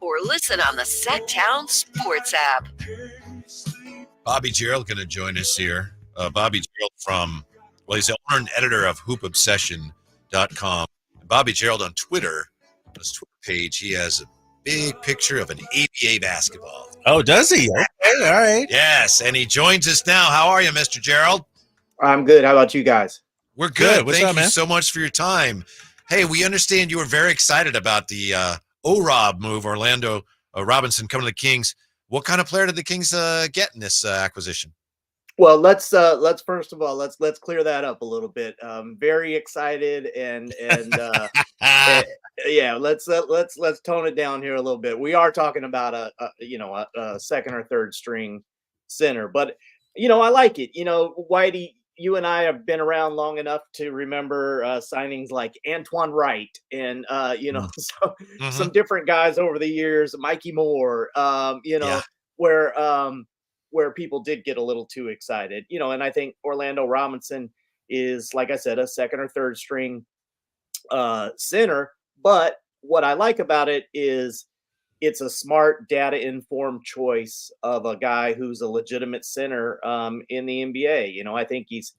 or listen on the Sactown Sports app. Bobby Gerould going to join us here. Bobby Gerould he's the owner and editor of hoopobsession.com. Bobby Gerould on Twitter, on his Twitter page, he has a big picture of an ABA basketball. Oh, does he? Okay, all right. Yes, and he joins us now. How are you, Mr. Gerould? I'm good. How about you guys? We're good. What's Thank up, you man? so much for your time. Hey, we understand you were very excited about the O-Rob move, Orlando Robinson coming to the Kings. What kind of player did the Kings get in this acquisition? Well, let's first of all let's clear that up a little bit. Very excited and yeah, let's tone it down here a little bit. We are talking about a second or third string center, but I like it. Whitey, you and I have been around long enough to remember signings like Antoine Wright and some different guys over the years, Mikey Moore, where people did get a little too excited, and I think Orlando Robinson is, like I said, a second or third string center. But what I like about it is it's a smart, data-informed choice of a guy who's a legitimate center in the NBA. I think he's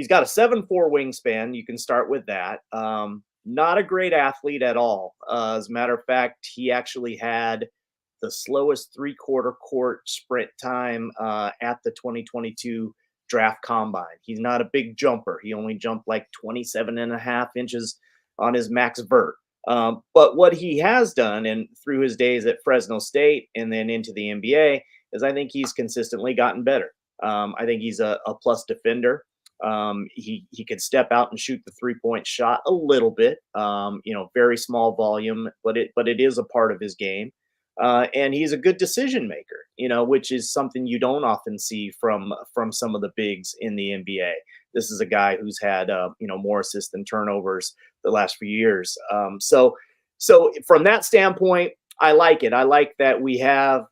got a 7'4" wingspan. You can start with that. Not a great athlete at all. As a matter of fact, he actually had the slowest three-quarter court sprint time at the 2022 draft combine. He's not a big jumper. He only jumped like 27.5 inches on his max vert. But what he has done, and through his days at Fresno State and then into the NBA, is I think he's consistently gotten better. I think he's a plus defender. He could step out and shoot the 3-point shot a little bit. Very small volume, but it is a part of his game. And he's a good decision maker, which is something you don't often see from some of the bigs in the NBA. This is a guy who's had, more assists than turnovers the last few years. So from that standpoint, I like it. I like that we have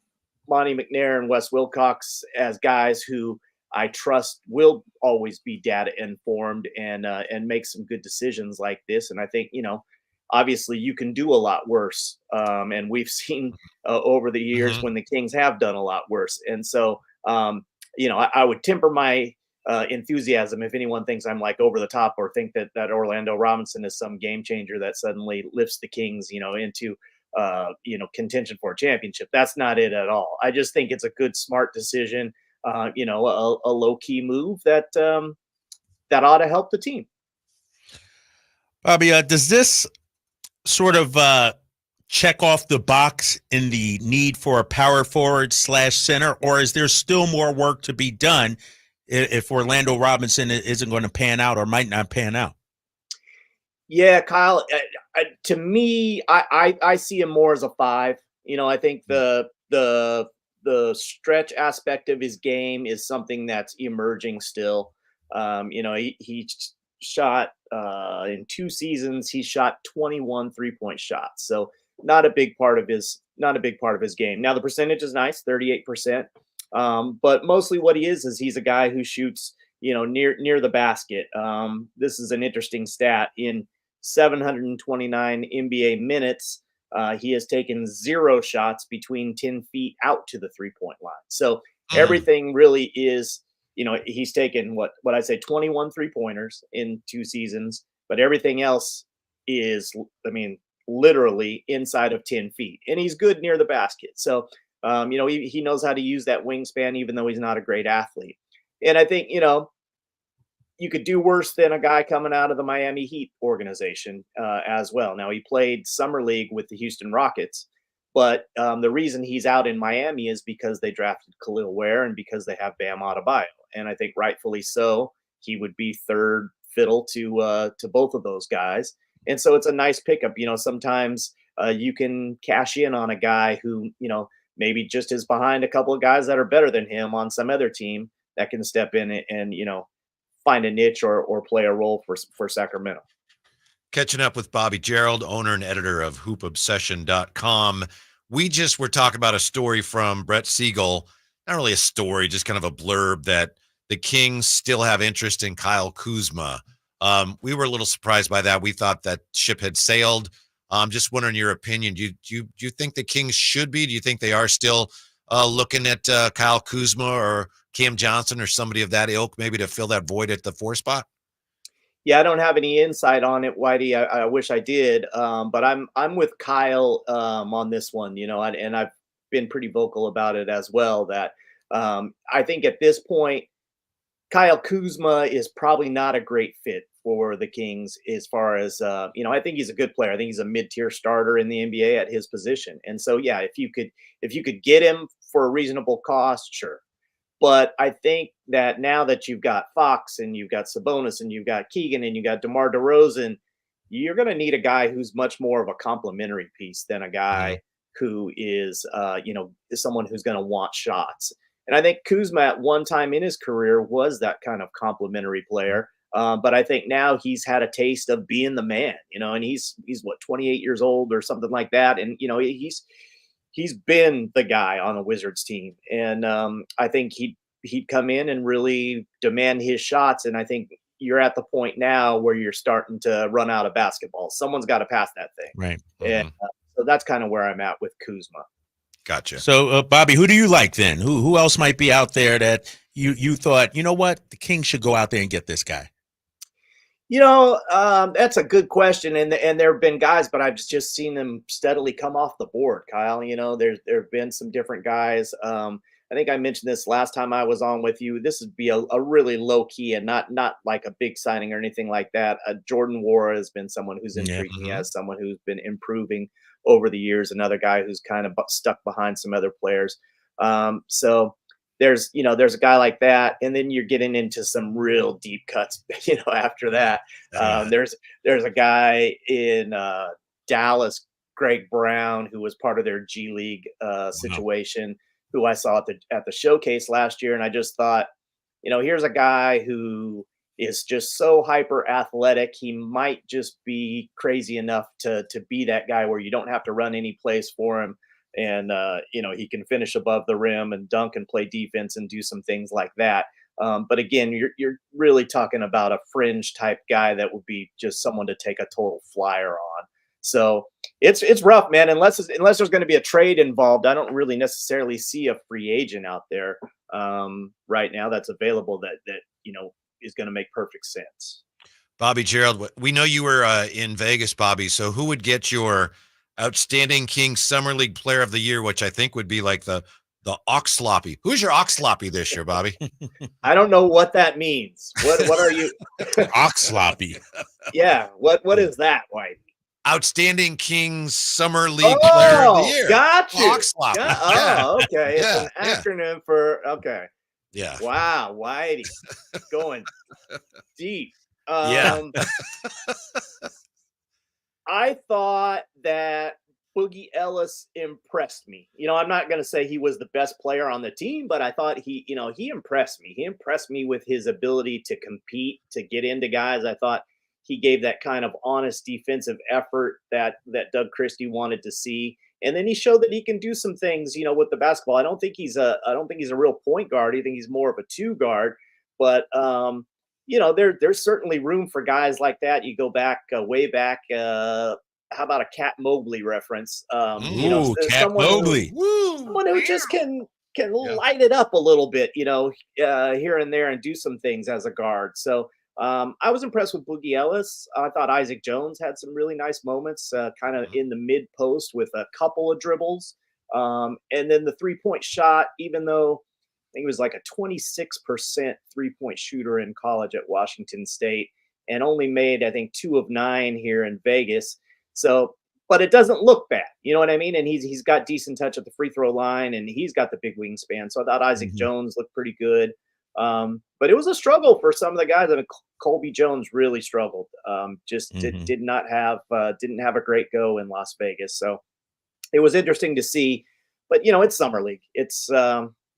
Monty McNair and Wes Wilcox as guys who I trust will always be data informed and make some good decisions like this. And I think, obviously you can do a lot worse. And we've seen over the years when the Kings have done a lot worse. And so, I would temper my enthusiasm if anyone thinks I'm like over the top or think that Orlando Robinson is some game changer that suddenly lifts the Kings, into, contention for a championship. That's not it at all. I just think it's a good, smart decision, a low key move that ought to help the team. Bobby, does this sort of check off the box in the need for a power forward / center, or is there still more work to be done if Orlando Robinson isn't going to pan out or might not pan out? Yeah, Kyle, to me, I see him more as a 5. I think the stretch aspect of his game is something that's emerging still. He shot in 2 seasons, he shot 21 3-point shots. So not a big part of his game. Now the percentage is nice, 38%. But mostly what he is he's a guy who shoots, near the basket. This is an interesting stat. In 729 NBA minutes, he has taken 0 shots between 10 feet out to the 3-point line. So everything really is, he's taken what I say 21 3-pointers in 2 seasons, but everything else is, literally inside of 10 feet, and he's good near the basket. So, he knows how to use that wingspan, even though he's not a great athlete. And I think, you could do worse than a guy coming out of the Miami Heat organization as well. Now, he played summer league with the Houston Rockets, but the reason he's out in Miami is because they drafted Khalil Ware and because they have Bam Adebayo. And I think rightfully so, he would be third fiddle to both of those guys. And so it's a nice pickup. Sometimes you can cash in on a guy who, maybe just is behind a couple of guys that are better than him on some other team that can step in and find a niche or play a role for Sacramento. Catching up with Bobby Gerould, owner and editor of hoopobsession.com. We just were talking about a story from Brett Siegel, not really a story, just kind of a blurb that the Kings still have interest in Kyle Kuzma. We were a little surprised by that. We thought that ship had sailed. I'm just wondering your opinion. Do you think the Kings should be? Do you think they are still looking at Kyle Kuzma or Cam Johnson or somebody of that ilk, maybe to fill that void at the 4 spot? Yeah, I don't have any insight on it, Whitey. I wish I did, but I'm with Kyle on this one. And I've been pretty vocal about it as well. That I think at this point, Kyle Kuzma is probably not a great fit for the Kings as far as I think he's a good player. I think he's a mid-tier starter in the NBA at his position. And so yeah, if you could get him for a reasonable cost, sure. But I think that now that you've got Fox and you've got Sabonis and you've got Keegan and you've got DeMar DeRozan, you're going to need a guy who's much more of a complementary piece than a guy who is someone who's going to want shots. And I think Kuzma at one time in his career was that kind of complementary player. But I think now he's had a taste of being the man, and he's what, 28 years old or something like that. And, he's been the guy on a Wizards team. And I think he'd come in and really demand his shots. And I think you're at the point now where you're starting to run out of basketball. Someone's got to pass that thing. Right. And so that's kind of where I'm at with Kuzma. Gotcha. So, Bobby, who do you like then? Who else might be out there that you thought, you know what, the Kings should go out there and get this guy? That's a good question. And there have been guys, but I've just seen them steadily come off the board, Kyle. There have been some different guys. I think I mentioned this last time I was on with you. This would be a really low key and not like a big signing or anything like that. Jordan Wara has been someone who's intrigued me as someone who's been improving over the years. Another guy who's kind of stuck behind some other players. So there's a guy like that. And then you're getting into some real deep cuts, after that. There's a guy in Dallas, Greg Brown, who was part of their G League situation, who I saw at the showcase last year. And I just thought, here's a guy who is just so hyper athletic. He might just be crazy enough to be that guy where you don't have to run any plays for him. And, he can finish above the rim and dunk and play defense and do some things like that. But again, you're really talking about a fringe type guy that would be just someone to take a total flyer on. So it's rough, man. Unless there's going to be a trade involved, I don't really necessarily see a free agent out there right now that's available that is going to make perfect sense. Bobby Gerould, we know you were in Vegas, Bobby. So who would get your outstanding Kings Summer League Player of the Year, which I think would be like the Ox Sloppy? Who's your Ox Sloppy this year, Bobby? I don't know what that means. What are you? Ox Sloppy. Yeah. What is that, White? Outstanding Kings Summer League Player of the Year. Got you. Ox Sloppy. Okay. It's an acronym for okay. Yeah. Wow, Whitey. Going deep. I thought that Boogie Ellis impressed me. I'm not going to say he was the best player on the team, but I thought he impressed me. He impressed me with his ability to compete, to get into guys. I thought he gave that kind of honest defensive effort that Doug Christie wanted to see. And then he showed that he can do some things, with the basketball. I don't think he's a real point guard. I think he's more of a 2 guard, but there's certainly room for guys like that. You go back way back. How about a Cat Mobley reference? Cat Mobley, someone who just can light it up a little bit, here and there and do some things as a guard. So I was impressed with Boogie Ellis. I thought Isaac Jones had some really nice moments, kind of in the mid post with a couple of dribbles. And then the 3-point shot, even though I think he was like a 26% 3-point shooter in college at Washington State and only made, I think, 2 of 9 here in Vegas. So, but it doesn't look bad. You know what I mean? And he's got decent touch at the free throw line and he's got the big wingspan. So I thought Isaac Jones looked pretty good. But it was a struggle for some of the guys. I mean, Colby Jones really struggled. Didn't have a great go in Las Vegas. So it was interesting to see, but it's Summer League. It's,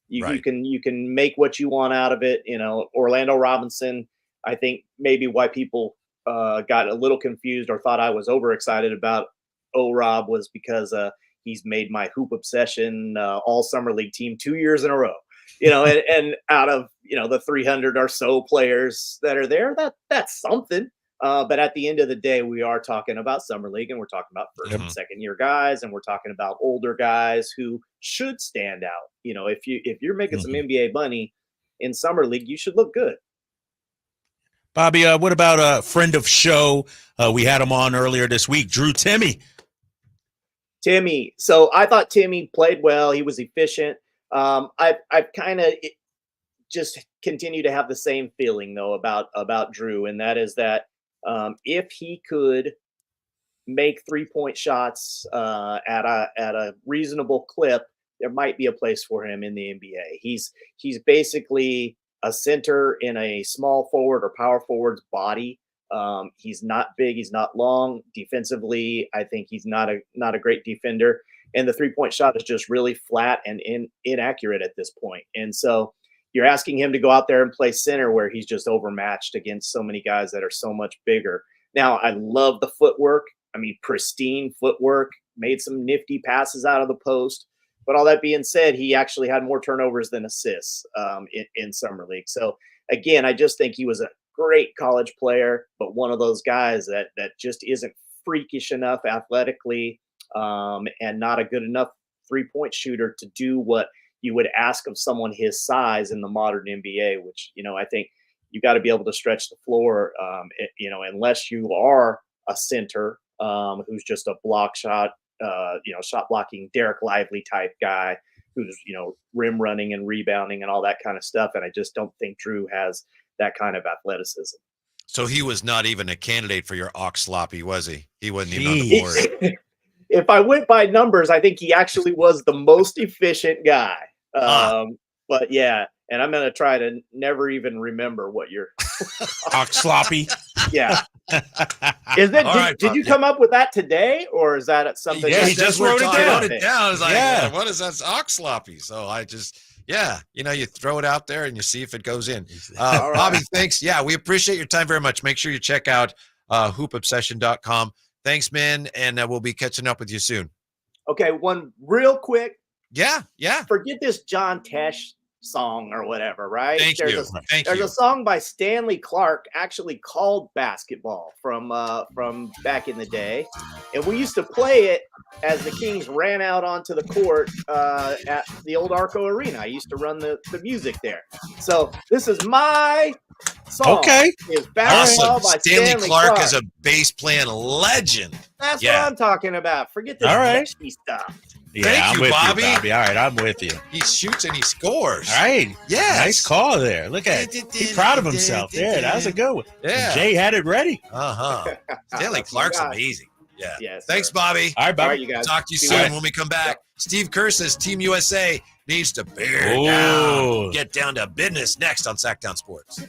you can make what you want out of it. Orlando Robinson, I think maybe why people got a little confused or thought I was overexcited about O-Rob was because he's made my Hoop Obsession all Summer League team 2 years in a row. And out of the 300 or so players that are there, that's something. But at the end of the day, we are talking about summer league, and we're talking about first and second year guys, and we're talking about older guys who should stand out. If you're making some NBA money in summer league, you should look good. Bobby, what about a friend of show? We had him on earlier this week, Drew Timmy. Timmy. So I thought Timmy played well. He was efficient. I've kind of just continue to have the same feeling though about Drew, and that is that if he could make 3-point shots at a reasonable clip, there might be a place for him in the NBA. He's basically a center in a small forward or power forward's body. He's not big, he's not long. Defensively, I think he's not a great defender, and the 3-point shot is just really flat and inaccurate at this point. And so you're asking him to go out there and play center where he's just overmatched against so many guys that are so much bigger. Now, I love the footwork. I mean, pristine footwork, made some nifty passes out of the post. But all that being said, he actually had more turnovers than assists in summer league. So, again, I just think he was a great college player, but one of those guys that just isn't freakish enough athletically and not a good enough 3-point shooter to do what you would ask of someone his size in the modern NBA, which, I think you got to be able to stretch the floor, unless you are a center who's just a block shot, shot blocking Derek Lively type guy who's, rim running and rebounding and all that kind of stuff. And I just don't think Drew has that kind of athleticism. So he was not even a candidate for your ox sloppy, was he? He wasn't even on the board. If I went by numbers, I think he actually was the most efficient guy. But yeah, and I'm going to try to never even remember what you're sloppy. Yeah. Did you come up with that today, or is that something? Yeah, he just wrote it down. I was like, what is that? Ox sloppy. So I just, you throw it out there and you see if it goes in. Right. Bobby, thanks. Yeah, we appreciate your time very much. Make sure you check out hoopobsession.com. Thanks, man. And we'll be catching up with you soon. Okay. One real quick. Yeah. Forget this John Tesh song or whatever, right? There's a song by Stanley Clark actually called Basketball from back in the day, and we used to play it as the Kings ran out onto the court at the old Arco Arena. I used to run the music there. So this is my song. Okay. Is Basketball by Stanley Clark is a bass playing legend. That's what I'm talking about. Forget this Teshy stuff. Yeah, Thank you, Bobby. All right, I'm with you. He shoots and he scores. All right. Yeah. Nice call there. Look at it. He's proud of himself. Yeah, that was a good one. Yeah. And Jay had it ready. Stanley Clark's amazing. Yeah. Yes, Thanks, sir. Bobby. All right, Bobby. All right, you guys. Talk to you soon when we come back. Steve Kerr says Team USA needs to bear down. Get down to business next on Sactown Sports.